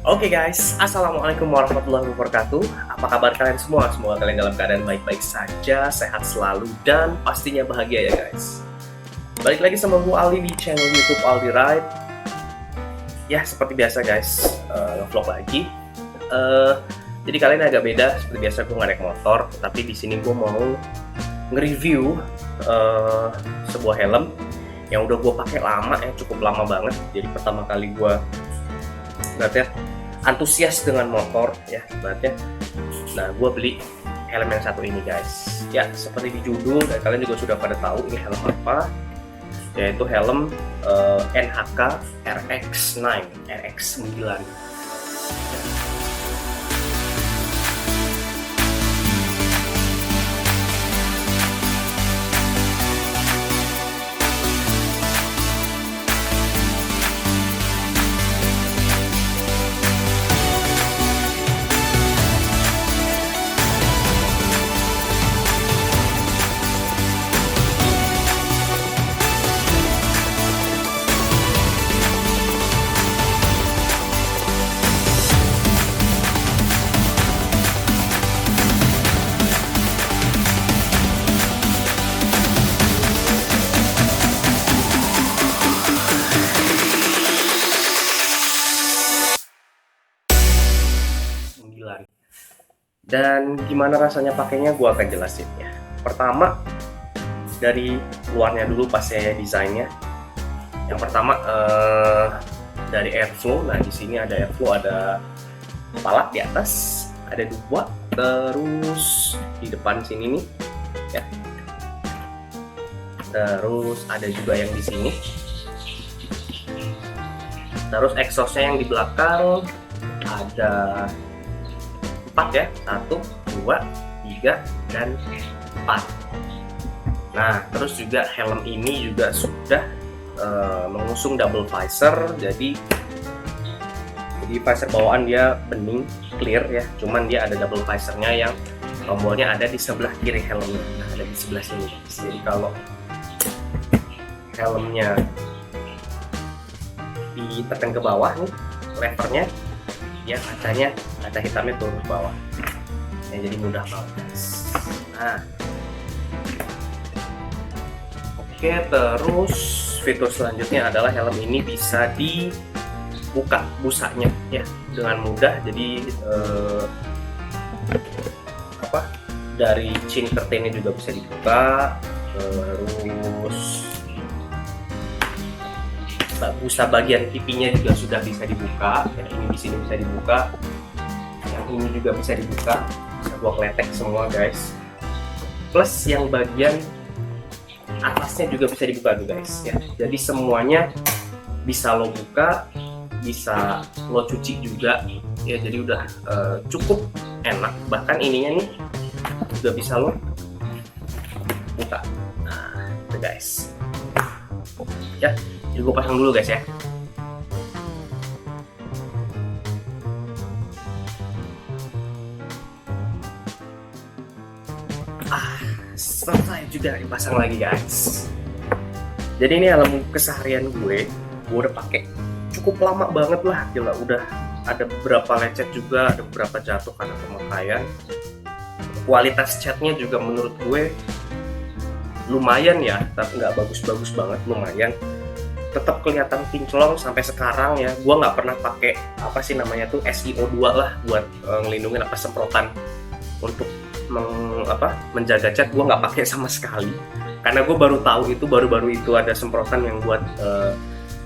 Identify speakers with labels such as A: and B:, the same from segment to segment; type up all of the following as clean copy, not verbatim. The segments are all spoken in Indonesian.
A: Oke guys, Assalamualaikum warahmatullahi wabarakatuh. Apa kabar kalian semua? Semoga kalian dalam keadaan baik-baik saja, sehat selalu, dan pastinya bahagia ya guys. Balik lagi sama gue Aldi di channel YouTube Aldi Ride. Ya seperti biasa guys, nge-vlog lagi. Jadi kali ini agak beda, seperti biasa gue nggak naik motor, tapi di sini gue mau nge-review sebuah helm yang udah gue pakai lama, yang cukup lama banget. Jadi pertama kali gue berarti antusias dengan motor ya berarti. Nah, gue beli helm yang satu ini guys. Ya, seperti di judul dan kalian juga sudah pada tahu ini helm apa, yaitu helm NHK RX9 RX9. Dan gimana rasanya pakainya gue akan jelasin ya. Pertama dari luarnya dulu pas saya desainnya. Yang pertama dari airflow. Nah di sini ada airflow, ada palat di atas, ada dua. Terus di depan sini nih ya. Terus ada juga yang di sini. Terus exhaustnya yang di belakang ada 4 ya, 1, 2, 3, dan 4. Nah, terus juga helm ini juga sudah mengusung double visor, jadi visor bawaan dia bening, clear ya, cuman dia ada double visornya yang tombolnya ada di sebelah kiri helmnya. Nah, ada di sebelah sini. Jadi kalau helmnya ditekan ke bawah nih, levernya ya kaca hitamnya turun ke bawah ya, jadi mudah banget guys. Nah oke, terus fitur selanjutnya adalah helm ini bisa dibuka busanya ya dengan mudah. Jadi dari chin curtainnya juga bisa dibuka. Terus busa bagian pipinya juga sudah bisa dibuka. Yang ini di sini bisa dibuka, yang ini juga bisa dibuka, bisa gua kletek semua guys. Plus yang bagian atasnya juga bisa dibuka tuh guys ya. Jadi semuanya bisa lo buka, bisa lo cuci juga ya. Jadi udah cukup enak. Bahkan ininya nih juga bisa lo buka. Nah itu guys ya. Jadi gue pasang dulu guys ya. Selesai juga dipasang lagi guys. Jadi ini helm keseharian gue udah pakai cukup lama banget lah, gila. Udah ada beberapa lecet juga, ada beberapa jatuh karena pemakaian. Kualitas catnya juga menurut gue lumayan ya, tapi nggak bagus-bagus banget, lumayan. Tetap kelihatan kinclong sampai sekarang ya. Gua nggak pernah pakai apa sih namanya tuh SiO2 lah buat ngelindungin apa semprotan untuk menjaga cat. Gua nggak pakai sama sekali karena gue baru tahu itu baru-baru itu ada semprotan yang buat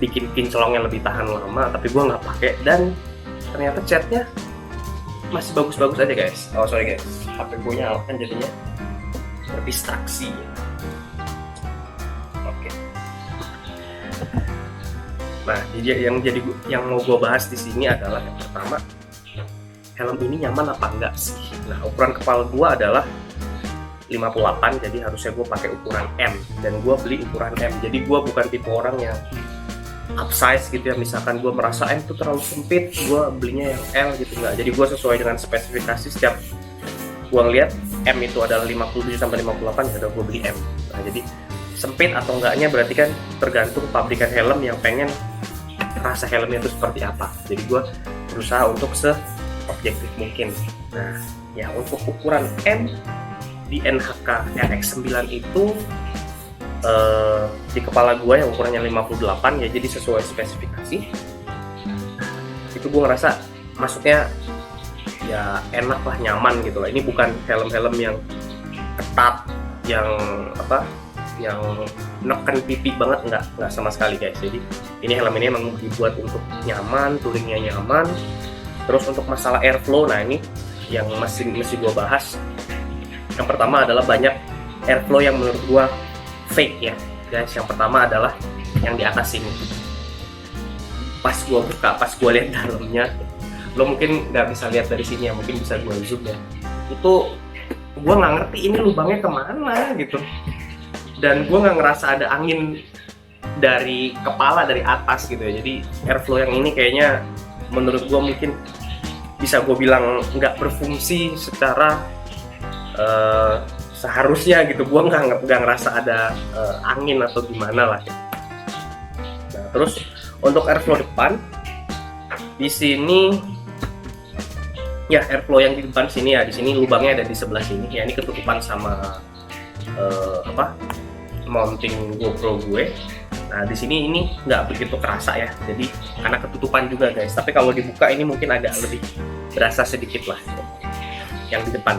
A: bikin kinclongnya lebih tahan lama, tapi gua nggak pakai dan ternyata catnya masih bagus-bagus aja guys. Oh sorry guys, HP gue nyalakan jadinya terdistraksi. Nah, yang mau gue bahas di sini adalah yang pertama, helm ini nyaman apa enggak sih? Nah, ukuran kepala gue adalah 58, jadi harusnya gue pakai ukuran M dan gue beli ukuran M. Jadi gue bukan tipe orang yang upsize gitu ya. Misalkan gue merasa M itu terlalu sempit, gue belinya yang L gitu, enggak. Jadi gue sesuai dengan spesifikasi. Setiap gue ngeliat M itu adalah 57 sampai 58, ya udah gue beli M. Nah, jadi sempit atau enggaknya berarti kan tergantung pabrikan helm yang pengen rasa helmnya itu seperti apa. Jadi gue berusaha untuk se-objektif mungkin. Nah ya, untuk ukuran M di NHK RX9 itu di kepala gue yang ukurannya 58 ya, jadi sesuai spesifikasi. Itu gue ngerasa masuknya ya enak lah, nyaman gitu lah. Ini bukan helm-helm yang ketat, yang yang neken pipi banget, nggak sama sekali guys. Jadi ini helm ini memang dibuat untuk nyaman, touringnya nyaman. Terus untuk masalah airflow, nah ini yang masih gue bahas. Yang pertama adalah banyak airflow yang menurut gue fake ya guys. Yang pertama adalah yang di atas sini. Pas gue buka, pas gue lihat dalamnya, lo mungkin nggak bisa lihat dari sini ya, mungkin bisa gue zoom ya. Itu gue nggak ngerti ini lubangnya kemana gitu. Dan gue nggak ngerasa ada angin dari kepala, dari atas gitu ya. Jadi airflow yang ini kayaknya menurut gue mungkin bisa gue bilang nggak berfungsi secara seharusnya gitu. Gue nggak ngerasa ada angin atau gimana lah. Nah terus untuk airflow depan di sini ya, airflow yang di depan sini ya, di sini lubangnya ada di sebelah sini ya. Ini ketutupan sama mounting GoPro gue. Nah di sini ini nggak begitu kerasa ya, jadi karena ketutupan juga guys. Tapi kalau dibuka ini mungkin agak lebih berasa sedikit lah yang di depan.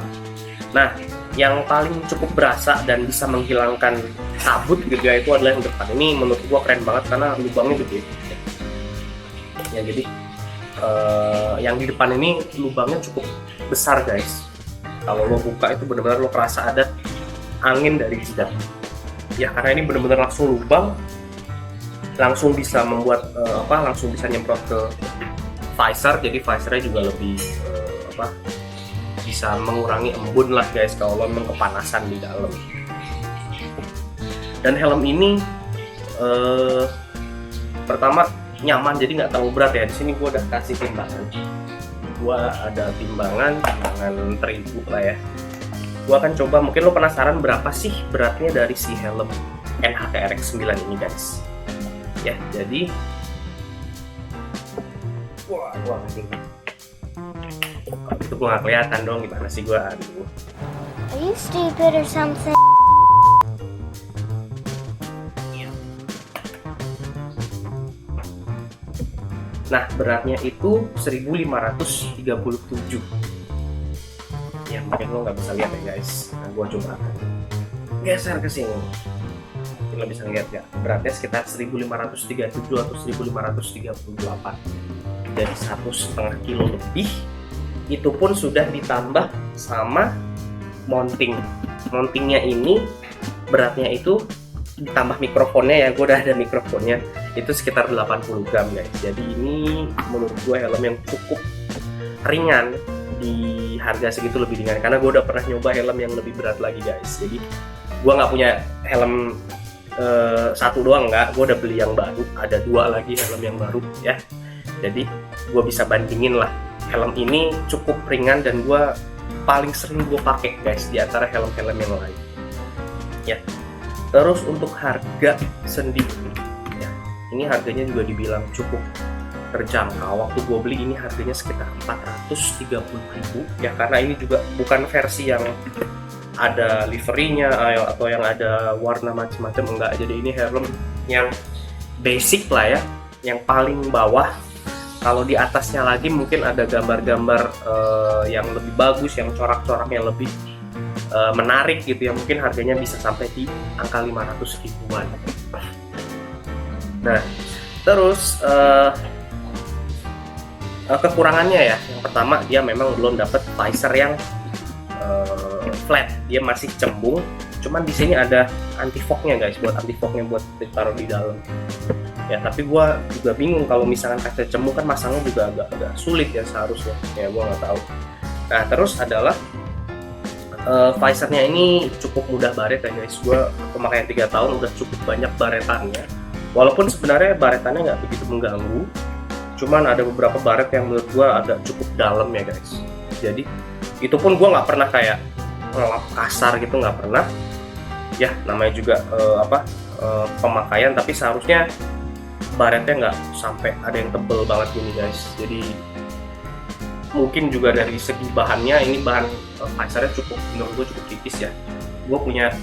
A: Nah yang paling cukup berasa dan bisa menghilangkan kabut gitu ya, itu adalah yang depan. Ini menurut gua keren banget karena lubangnya gede ya. Jadi yang di depan ini lubangnya cukup besar guys. Kalau lo buka itu benar-benar lo kerasa ada angin dari jidat ya, karena ini benar-benar langsung lubang, langsung bisa membuat langsung bisa nyemprot ke visor. Jadi visornya juga lebih bisa mengurangi embun lah guys kalau lo memang kepanasan di dalam. Dan helm ini pertama nyaman, jadi nggak terlalu berat ya. Di sini gue udah kasih timbangan. Gue ada timbangan terigu lah ya. Gue akan coba, mungkin lo penasaran berapa sih beratnya dari si helm NHK RX9 ini guys. Ya, jadi wah, gue ngasih. Kalau itu gue nggak kelihatan dong, gimana sih gue? Aduh.
B: Are you stupid or something?
A: Nah, beratnya itu 1537. Ya, mungkin lo nggak bisa lihat ya guys. Nah, gue coba geser ke sini. Mungkin lo bisa lihat ya. Beratnya sekitar 1537 atau 1538. Jadi 1,5 kilo lebih. Itu pun sudah ditambah sama mounting. Mountingnya ini beratnya itu ditambah mikrofonnya ya, gue udah ada mikrofonnya, itu sekitar 80 gram guys. Jadi ini menurut gue helm yang cukup ringan, di harga segitu lebih ringan, karena gue udah pernah nyoba helm yang lebih berat lagi guys. Jadi gue nggak punya helm satu doang, nggak, gue udah beli yang baru, ada 2 lagi helm yang baru ya. Jadi gue bisa bandingin lah, helm ini cukup ringan dan gue paling sering gue pakai guys di antara helm-helm yang lain ya. Terus untuk harga sendiri ya, ini harganya juga dibilang cukup terjangkau. Waktu gue beli ini harganya sekitar 430.000 ya, karena ini juga bukan versi yang ada liverinya atau yang ada warna macam-macam, enggak. Jadi ini helm yang basic lah ya, yang paling bawah. Kalau di atasnya lagi mungkin ada gambar-gambar yang lebih bagus, yang corak-coraknya lebih menarik gitu ya, mungkin harganya bisa sampai di angka 500 ribuan. Nah terus kekurangannya ya, yang pertama dia memang belum dapat visor yang flat, dia masih cembung. Cuman di sini ada anti fognya guys, buat anti fognya buat ditaruh di dalam ya. Tapi gua juga bingung, kalau misalkan kaca cembung kan masangnya juga agak sulit ya seharusnya ya, gua nggak tahu. Nah terus adalah visornya ini cukup mudah baret ya guys. Gue pemakaian 3 tahun udah cukup banyak baretannya, walaupun sebenarnya baretannya nggak begitu mengganggu, cuman ada beberapa baret yang menurut gue agak cukup dalam ya guys. Jadi itu pun gue nggak pernah kayak ngelap kasar gitu, nggak pernah ya, namanya juga pemakaian. Tapi seharusnya baretnya nggak sampai ada yang tebel banget gini guys. Jadi mungkin juga dari segi bahannya, ini bahan visor-nya menurut gue cukup tipis ya. Gue punya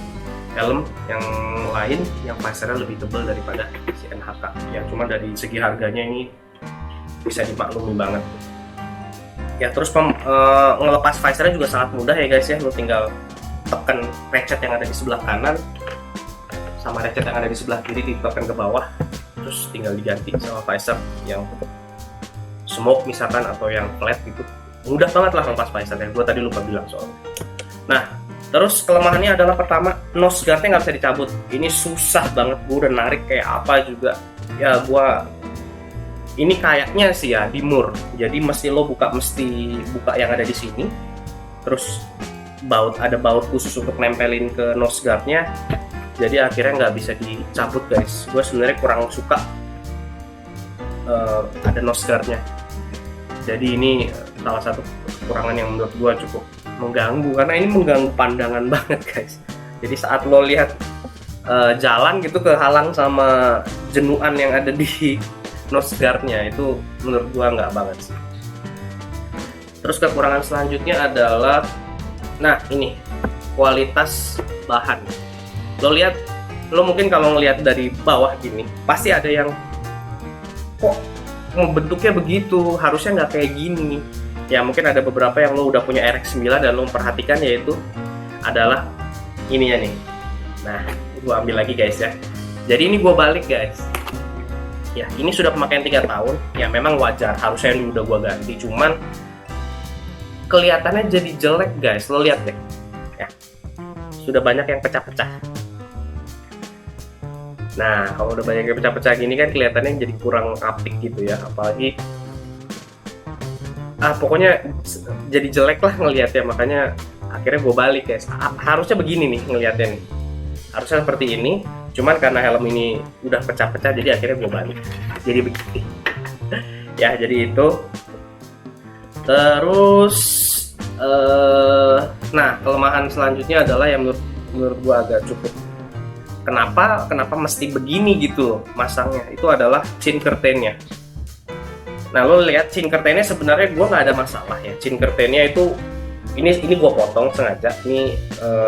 A: helm yang lain yang visornya lebih tebal daripada si NHK ya, cuma dari segi harganya ini bisa dimaklumi banget ya. Terus ngelepas visornya juga sangat mudah ya guys ya, lo tinggal tekan ratchet yang ada di sebelah kanan sama ratchet yang ada di sebelah kiri, ditekan ke bawah, terus tinggal diganti sama visor yang smoke misalkan atau yang flat gitu. Mudah banget lah ngelepas visor yang gue tadi lupa bilang soalnya. Nah, terus kelemahannya adalah pertama, nose guardnya nggak bisa dicabut. Ini susah banget, gue udah narik kayak apa juga ya. Ini kayaknya sih ya di mur, jadi mesti buka yang ada di sini, terus ada baut khusus untuk nempelin ke nose guardnya, jadi akhirnya nggak bisa dicabut guys. Gue sebenarnya kurang suka ada nose guardnya, jadi ini salah satu kekurangan yang menurut gue cukup mengganggu, karena ini mengganggu pandangan banget guys. Jadi saat lo lihat jalan gitu kehalang sama jenuan yang ada di nose guardnya, itu menurut gua nggak banget sih. Terus kekurangan selanjutnya adalah, nah ini kualitas bahan. Lo mungkin kalau ngelihat dari bawah gini pasti ada yang kok bentuknya begitu, harusnya nggak kayak gini ya. Mungkin ada beberapa yang lo udah punya RX 9 dan lo memperhatikan, yaitu adalah ininya nih. Nah, gua ambil lagi guys ya. Jadi ini gua balik guys ya, ini sudah pemakaian 3 tahun ya, memang wajar, harusnya ini udah gua ganti, cuman kelihatannya jadi jelek guys. Lo lihat deh ya, sudah banyak yang pecah-pecah. Nah, kalau udah banyak yang pecah-pecah gini kan kelihatannya jadi kurang apik gitu ya, apalagi pokoknya jadi jelek lah ngelihatnya. Makanya akhirnya gue balik guys. Harusnya begini nih ngelihatnya nih, harusnya seperti ini, cuman karena helm ini udah pecah-pecah jadi akhirnya gue balik jadi begini ya. Jadi itu terus nah, kelemahan selanjutnya adalah yang menurut gue agak cukup, kenapa mesti begini gitu masangnya, itu adalah chin curtain-nya. Nah, lo lihat chin curtain-nya sebenarnya gue nggak ada masalah ya. Chin curtain-nya itu ini gue potong sengaja,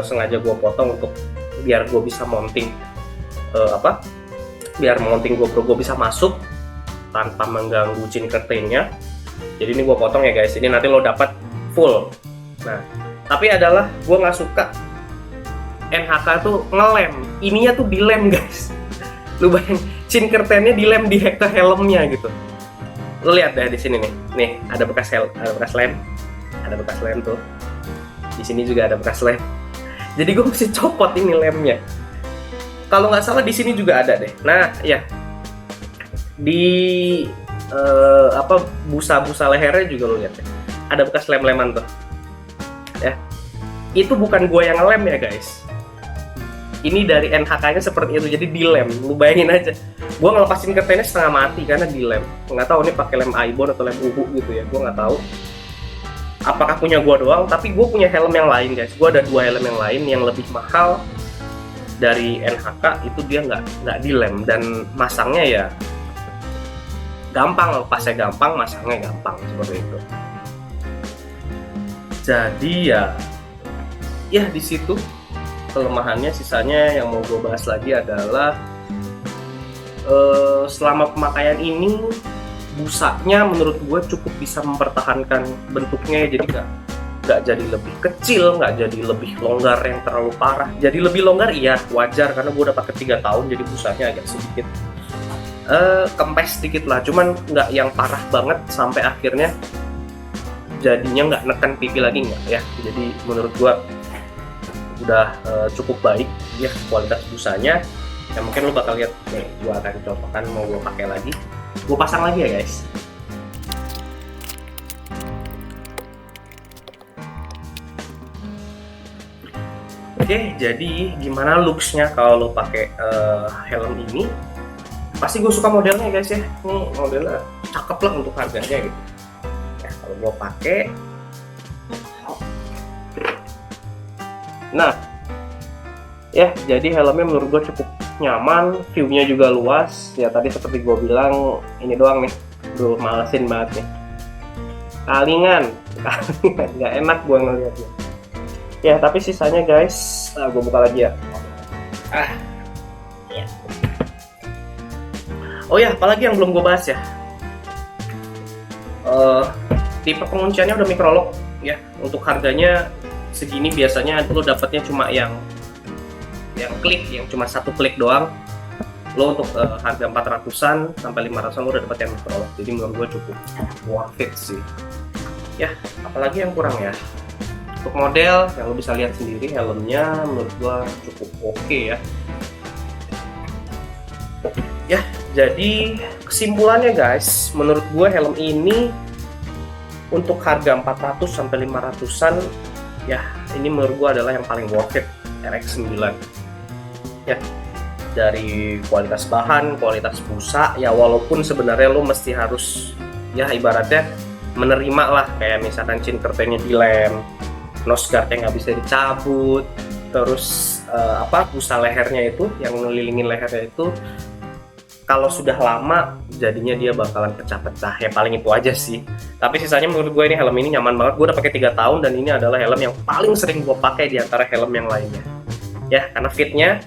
A: sengaja gue potong untuk biar gue bisa mounting biar mounting GoPro gue bisa masuk tanpa mengganggu chin curtain-nya. Jadi ini gue potong ya guys, ini nanti lo dapat full. Nah, tapi adalah gue nggak suka NHK tuh ngelem, ininya tuh dilem guys. Lu bayangin chin curtain-nya dilem di helmnya gitu. Lu lihat deh di sini nih ada bekas lem, tuh. Di sini juga ada bekas lem. Jadi gue mesti copot ini lemnya. Kalau nggak salah di sini juga ada deh. Nah ya, di busa-busa lehernya juga lo lihat deh, ada bekas lem-leman tuh. Ya, itu bukan gue yang ngelem ya guys. Ini dari NHK-nya seperti itu, jadi dilem. Lu bayangin aja, gue ngelepasin curtain-nya setengah mati karena dilem. Nggak tahu ini pakai lem Aibon atau lem Uhu gitu ya, gue nggak tahu. Apakah punya gue doang? Tapi gue punya helm yang lain guys. Gue ada 2 helm yang lain yang lebih mahal dari NHK, itu dia nggak dilem dan masangnya ya gampang, lepasnya gampang, masangnya gampang seperti itu. Jadi ya di situ kelemahannya. Sisanya yang mau gue bahas lagi adalah selama pemakaian ini busanya menurut gue cukup bisa mempertahankan bentuknya, jadi nggak jadi lebih kecil, nggak jadi lebih longgar yang terlalu parah. Jadi lebih longgar iya wajar, karena gue udah pakai 3 tahun, jadi busanya agak sedikit kempes sedikit lah, cuman nggak yang parah banget sampai akhirnya jadinya nggak neken pipi lagi, nggak ya. Jadi menurut gue udah cukup baik ya kualitas busanya. Ya mungkin lo bakal lihat nih, gue akan contohkan, mau gue pakai lagi, gue pasang lagi ya guys. Oke, jadi gimana looks-nya kalau lo pakai helm ini? Pasti gue suka modelnya guys ya. Ini modelnya cakep lah untuk harganya gitu. Ya kalau gue pakai, nah ya jadi helmnya menurut gue cukup nyaman, view-nya juga luas. Ya tadi seperti gue bilang, ini doang nih, malesin banget nih. kalingan nggak enak gue ngeliatnya. Ya tapi sisanya guys, gue buka lagi ya. Ya. Oh ya, apalagi yang belum gue bahas ya. Tipe pengunciannya udah microlock ya. Untuk harganya segini biasanya lo dapatnya cuma yang klik, yang cuma satu klik doang. Lo untuk harga 400-an sampai 500-an lo udah dapat yang microlock. Jadi menurut gue cukup worth it sih. Ya, apalagi yang kurang ya. Untuk model yang lo bisa lihat sendiri, helmnya menurut gue cukup oke ya. Ya, jadi kesimpulannya guys, menurut gue helm ini untuk harga 400 sampai 500-an ya, ini menurut gue adalah yang paling worth it, RX9. Ya, dari kualitas bahan, kualitas busa, ya walaupun sebenarnya lo mesti harus ya ibaratnya menerima lah, kayak misalkan chain curtain-nya dilem, nose guard-nya nggak bisa dicabut, terus busa lehernya itu yang ngelilingin lehernya itu kalau sudah lama jadinya dia bakalan pecah-pecah, ya paling itu aja sih. Tapi sisanya menurut gue ini helm ini nyaman banget. Gue udah pakai 3 tahun dan ini adalah helm yang paling sering gue pakai di antara helm yang lainnya. Ya, karena fitnya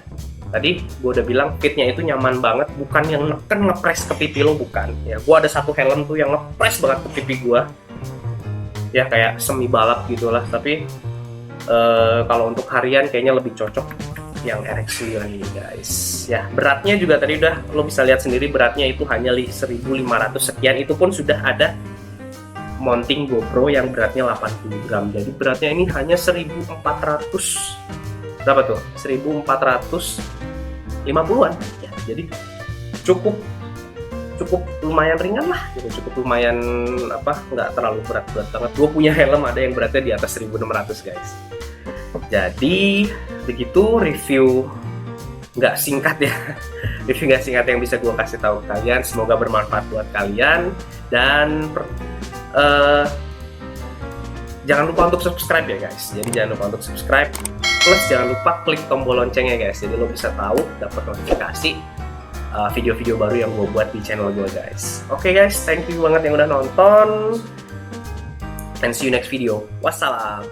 A: tadi gue udah bilang fitnya itu nyaman banget, bukan yang neken ngepres ke pipi lo, bukan. Ya, gue ada satu helm tuh yang ngepres banget ke pipi gue. Ya kayak semi balap gitulah, tapi kalau untuk harian kayaknya lebih cocok yang RX9 ini guys. Ya, beratnya juga tadi udah lo bisa lihat sendiri, beratnya itu hanya 1.500 sekian, itu pun sudah ada mounting GoPro yang beratnya 80 gram. Jadi beratnya ini hanya 1.400 berapa tuh? 1.450-an ya. Jadi cukup lumayan ringan lah gitu, cukup lumayan nggak terlalu berat banget. Gue punya helm ada yang beratnya di atas 1.600 guys. Jadi begitu review nggak singkat ya, review nggak singkat yang bisa gue kasih tahu ke kalian. Semoga bermanfaat buat kalian dan jangan lupa untuk subscribe ya guys. Jadi jangan lupa untuk subscribe, plus jangan lupa klik tombol loncengnya guys. Jadi lo bisa tahu, dapat notifikasi video-video baru yang gue buat di channel gue guys. Oke guys, thank you banget yang udah nonton, and see you next video. Wassalam.